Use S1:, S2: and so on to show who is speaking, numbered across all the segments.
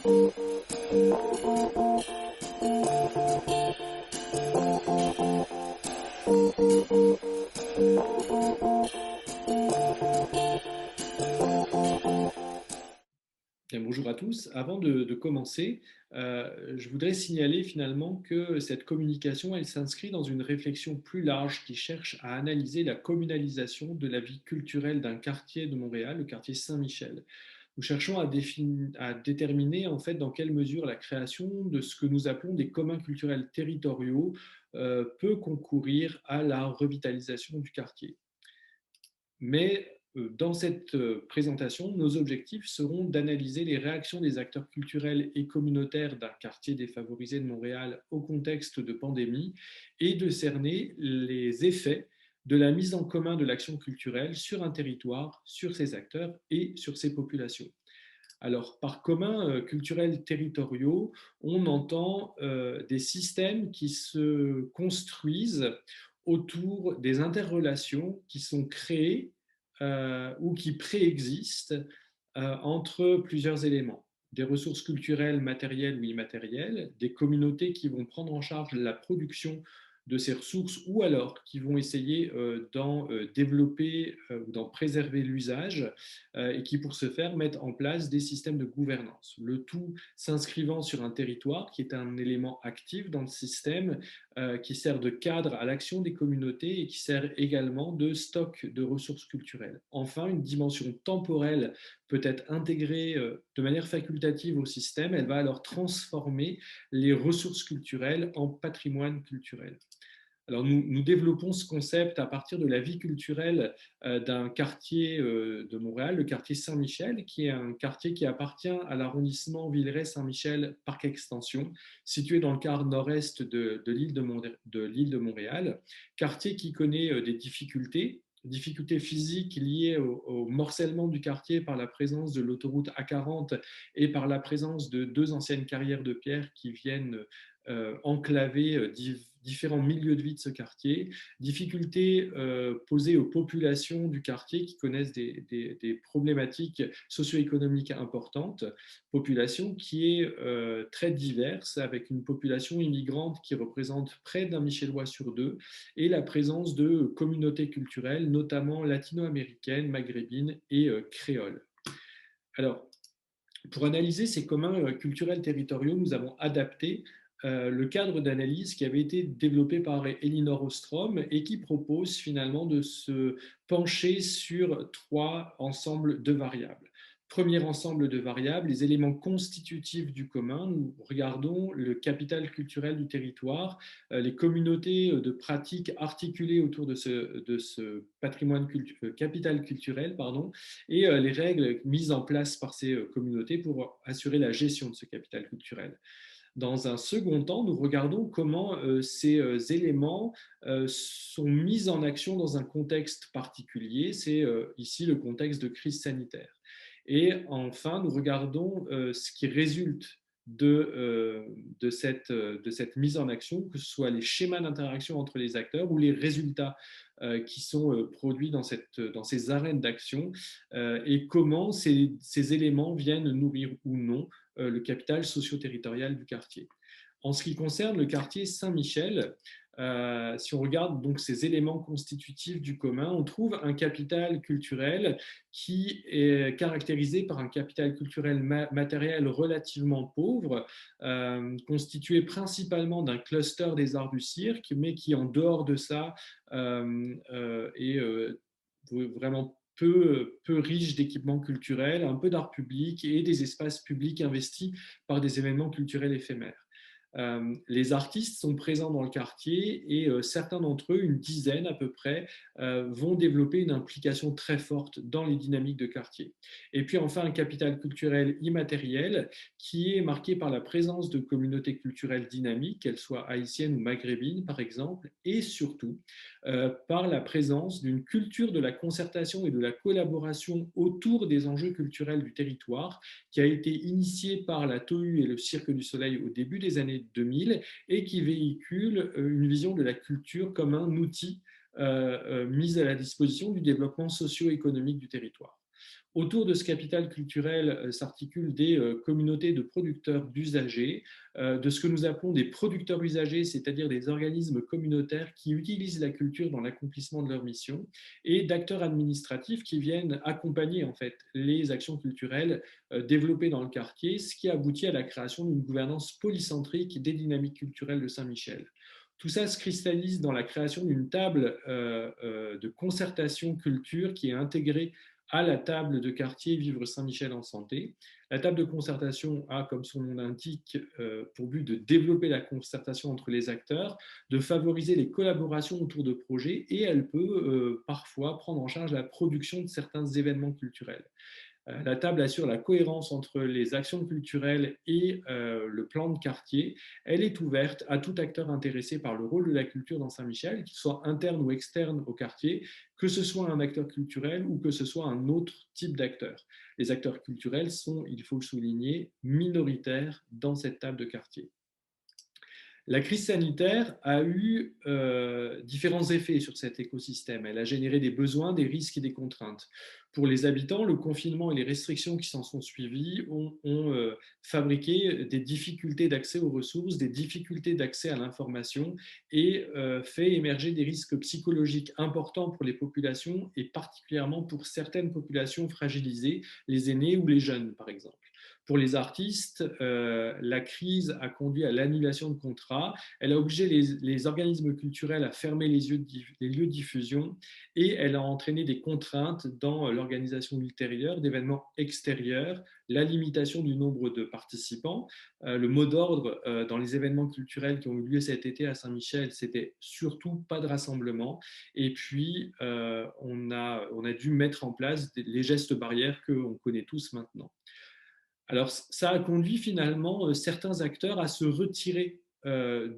S1: Bien, bonjour à tous. Avant de commencer, je voudrais signaler finalement que cette communication, elle s'inscrit dans une réflexion plus large qui cherche à analyser la communalisation de la vie culturelle d'un quartier de Montréal, le quartier Saint-Michel. Nous cherchons à déterminer en fait dans quelle mesure la création de ce que nous appelons des communs culturels territoriaux peut concourir à la revitalisation du quartier. Mais dans cette présentation, nos objectifs seront d'analyser les réactions des acteurs culturels et communautaires d'un quartier défavorisé de Montréal au contexte de pandémie et de cerner les effets de la mise en commun de l'action culturelle sur un territoire, sur ses acteurs et sur ses populations. Alors, par communs culturels territoriaux, on entend des systèmes qui se construisent autour des interrelations qui sont créées ou qui préexistent entre plusieurs éléments. Des ressources culturelles, matérielles ou immatérielles, des communautés qui vont prendre en charge la production de ces ressources ou alors qui vont essayer d'en développer ou d'en préserver l'usage et qui, pour ce faire, mettent en place des systèmes de gouvernance. Le tout s'inscrivant sur un territoire qui est un élément actif dans le système, qui sert de cadre à l'action des communautés et qui sert également de stock de ressources culturelles. Enfin, une dimension temporelle peut être intégrée de manière facultative au système. Elle va alors transformer les ressources culturelles en patrimoine culturel. Alors nous développons ce concept à partir de la vie culturelle d'un quartier de Montréal, le quartier Saint-Michel, qui est un quartier qui appartient à l'arrondissement Villeray-Saint-Michel Parc Extension, situé dans le quart nord-est de l'île de Montréal, quartier qui connaît des difficultés physiques liées au morcellement du quartier par la présence de l'autoroute A40 et par la présence de deux anciennes carrières de pierre qui viennent enclaver différents milieux de vie de ce quartier, difficultés posées aux populations du quartier qui connaissent des problématiques socio-économiques importantes, population qui est très diverse, avec une population immigrante qui représente près d'un Michellois sur deux, et la présence de communautés culturelles, notamment latino-américaines, maghrébines et créoles. Alors, pour analyser ces communs culturels territoriaux, nous avons adapté le cadre d'analyse qui avait été développé par Elinor Ostrom et qui propose finalement de se pencher sur trois ensembles de variables. Premier ensemble de variables, les éléments constitutifs du commun. Nous regardons le capital culturel du territoire, les communautés de pratiques articulées autour de ce capital culturel, et les règles mises en place par ces communautés pour assurer la gestion de ce capital culturel. Dans un second temps, nous regardons comment ces éléments sont mis en action dans un contexte particulier. C'est ici le contexte de crise sanitaire. Et enfin, nous regardons ce qui résulte de cette mise en action, que ce soit les schémas d'interaction entre les acteurs ou les résultats qui sont produits dans ces arènes d'action et comment ces éléments viennent nourrir ou non le capital socio-territorial du quartier. En ce qui concerne le quartier Saint-Michel, si on regarde donc ces éléments constitutifs du commun, on trouve un capital culturel qui est caractérisé par un capital culturel matériel relativement pauvre, constitué principalement d'un cluster des arts du cirque, mais qui en dehors de ça est vraiment peu riche d'équipements culturels, un peu d'art public et des espaces publics investis par des événements culturels éphémères. Les artistes sont présents dans le quartier et certains d'entre eux, une dizaine à peu près, vont développer une implication très forte dans les dynamiques de quartier. Et puis enfin, un capital culturel immatériel qui est marqué par la présence de communautés culturelles dynamiques, qu'elles soient haïtiennes ou maghrébines par exemple, et surtout par la présence d'une culture de la concertation et de la collaboration autour des enjeux culturels du territoire qui a été initiée par la TOHU et le Cirque du Soleil au début des années 2000 et qui véhicule une vision de la culture comme un outil mis à la disposition du développement socio-économique du territoire. Autour de ce capital culturel s'articulent des communautés de producteurs d'usagers, de ce que nous appelons des producteurs usagers, c'est-à-dire des organismes communautaires qui utilisent la culture dans l'accomplissement de leur mission, et d'acteurs administratifs qui viennent accompagner en fait les actions culturelles développées dans le quartier, ce qui aboutit à la création d'une gouvernance polycentrique des dynamiques culturelles de Saint-Michel. Tout ça se cristallise dans la création d'une table de concertation culture qui est intégrée à la table de quartier Vivre Saint-Michel en santé. La table de concertation a, comme son nom l'indique, pour but de développer la concertation entre les acteurs, de favoriser les collaborations autour de projets et elle peut parfois prendre en charge la production de certains événements culturels. La table assure la cohérence entre les actions culturelles et le plan de quartier. Elle est ouverte à tout acteur intéressé par le rôle de la culture dans Saint-Michel, qu'il soit interne ou externe au quartier, que ce soit un acteur culturel ou que ce soit un autre type d'acteur. Les acteurs culturels sont, il faut le souligner, minoritaires dans cette table de quartier. La crise sanitaire a eu différents effets sur cet écosystème. Elle a généré des besoins, des risques et des contraintes. Pour les habitants, le confinement et les restrictions qui s'en sont suivies ont fabriqué des difficultés d'accès aux ressources, des difficultés d'accès à l'information et fait émerger des risques psychologiques importants pour les populations et particulièrement pour certaines populations fragilisées, les aînés ou les jeunes par exemple. Pour les artistes, la crise a conduit à l'annulation de contrats, elle a obligé les organismes culturels à fermer les lieux de diffusion et elle a entraîné des contraintes dans l'organisation ultérieure d'événements extérieurs, la limitation du nombre de participants. Le mot d'ordre dans les événements culturels qui ont eu lieu cet été à Saint-Michel, c'était surtout pas de rassemblement. Et puis, on a dû mettre en place les gestes barrières qu'on connaît tous maintenant. Alors, ça a conduit finalement certains acteurs à se retirer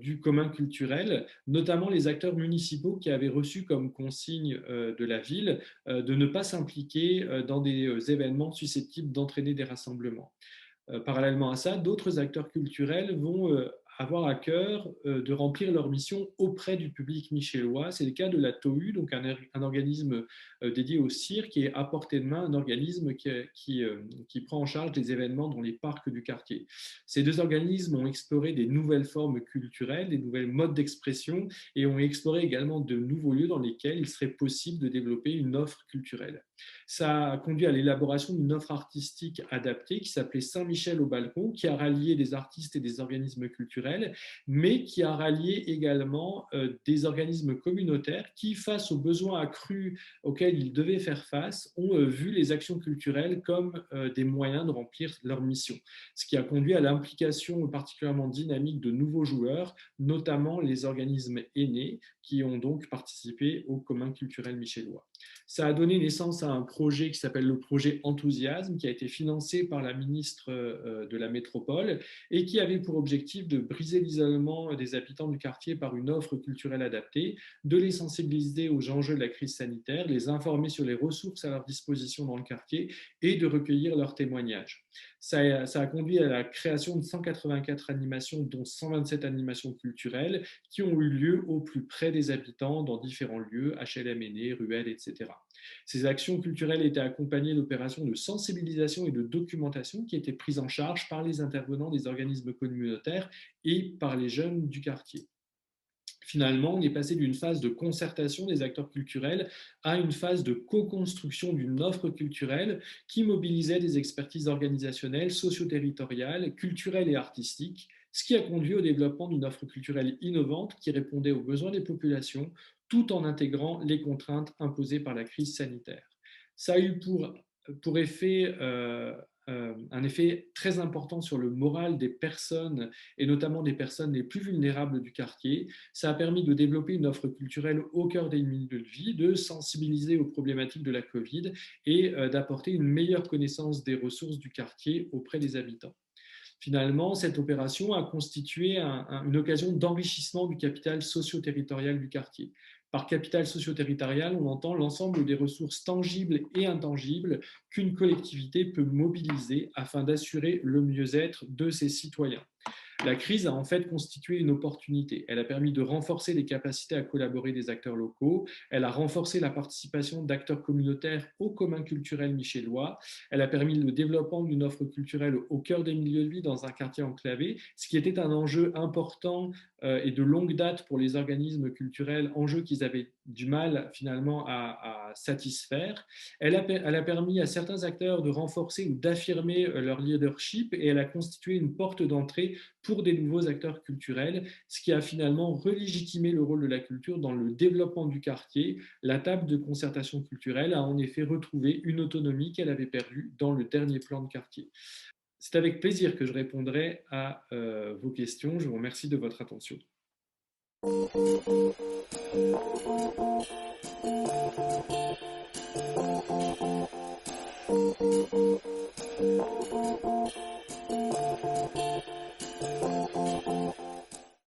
S1: du commun culturel, notamment les acteurs municipaux qui avaient reçu comme consigne de la ville de ne pas s'impliquer dans des événements susceptibles d'entraîner des rassemblements. Parallèlement à ça, d'autres acteurs culturels vont avoir à cœur de remplir leur mission auprès du public michellois. C'est le cas de la TOU, donc un organisme dédié au cirque, qui est à portée de main, un organisme qui prend en charge des événements dans les parcs du quartier. Ces deux organismes ont exploré des nouvelles formes culturelles, des nouvelles modes d'expression et ont exploré également de nouveaux lieux dans lesquels il serait possible de développer une offre culturelle. Ça a conduit à l'élaboration d'une offre artistique adaptée qui s'appelait Saint-Michel au balcon, qui a rallié des artistes et des organismes culturels, mais qui a rallié également des organismes communautaires qui, face aux besoins accrus auxquels ils devaient faire face, ont vu les actions culturelles comme des moyens de remplir leur mission. Ce qui a conduit à l'implication particulièrement dynamique de nouveaux joueurs, notamment les organismes aînés, qui ont donc participé au commun culturel michellois. Ça a donné naissance à un projet qui s'appelle le projet Enthousiasme, qui a été financé par la ministre de la métropole et qui avait pour objectif de briser l'isolement des habitants du quartier par une offre culturelle adaptée, de les sensibiliser aux enjeux de la crise sanitaire, les informer sur les ressources à leur disposition dans le quartier et de recueillir leurs témoignages. Ça a conduit à la création de 184 animations, dont 127 animations culturelles, qui ont eu lieu au plus près des habitants dans différents lieux, HLM aînés, ruelles, etc. Ces actions culturelles étaient accompagnées d'opérations de sensibilisation et de documentation qui étaient prises en charge par les intervenants des organismes communautaires et par les jeunes du quartier. Finalement, on est passé d'une phase de concertation des acteurs culturels à une phase de co-construction d'une offre culturelle qui mobilisait des expertises organisationnelles, socio-territoriales, culturelles et artistiques, ce qui a conduit au développement d'une offre culturelle innovante qui répondait aux besoins des populations tout en intégrant les contraintes imposées par la crise sanitaire. Ça a eu pour effet un effet très important sur le moral des personnes et notamment des personnes les plus vulnérables du quartier. Ça a permis de développer une offre culturelle au cœur des milieux de vie, de sensibiliser aux problématiques de la Covid et d'apporter une meilleure connaissance des ressources du quartier auprès des habitants. Finalement, cette opération a constitué une occasion d'enrichissement du capital socio-territorial du quartier. Par capital socio-territorial, on entend l'ensemble des ressources tangibles et intangibles qu'une collectivité peut mobiliser afin d'assurer le mieux-être de ses citoyens. La crise a en fait constitué une opportunité. Elle a permis de renforcer les capacités à collaborer des acteurs locaux. Elle a renforcé la participation d'acteurs communautaires au commun culturel michellois. Elle a permis le développement d'une offre culturelle au cœur des milieux de vie dans un quartier enclavé, ce qui était un enjeu important et de longue date pour les organismes culturels, enjeu qu'ils avaient du mal finalement à satisfaire. Elle a permis à certains acteurs de renforcer ou d'affirmer leur leadership et elle a constitué une porte d'entrée pour des nouveaux acteurs culturels, ce qui a finalement relégitimé le rôle de la culture dans le développement du quartier. La table de concertation culturelle a en effet retrouvé une autonomie qu'elle avait perdue dans le dernier plan de quartier. C'est avec plaisir que je répondrai à vos questions. Je vous remercie de votre attention.